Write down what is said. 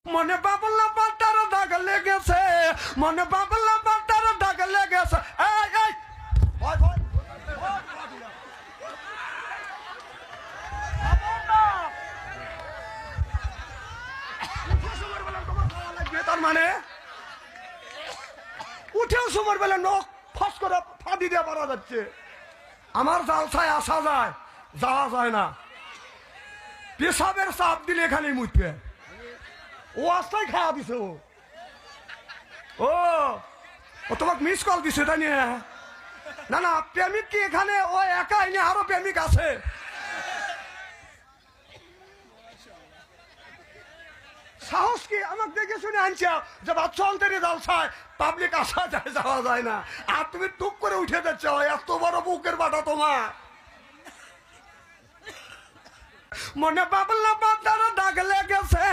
মনে বাবলা বাটার দাগ লেগেছে, মনে বাবলা বাটার দাগ লেগেছে। এই এই ভয় ভয় তার মানে উঠেও সময় বেলা নখ ফস করে ফাঁদি দিয়ে পারা যাচ্ছে। আমার জালসায় আসা যায়, যাওয়া যায় না। পেশাবের চাপ দিলে এখানে মুতবে। ও আস্তায় খাওয়া দিছে। ও ও তোমাকে মিস কল দিছে তাই নিয়ে? না না, প্রেমিক কি এখানে ও একাই নিয়ে আরো প্রেমিক আছে? সাহস কি আমাকে দেখে শুনে আনছে যে বাচ্চা অন্তরে জালসায় পাবলিক আসা যায়, যাওয়া যায় না, আর তুমি টুক করে উঠে যাচ্ছ। এত বড় বুকের বাটা তোমার। মনে বাবলা বাটার দাগ লেগেছে।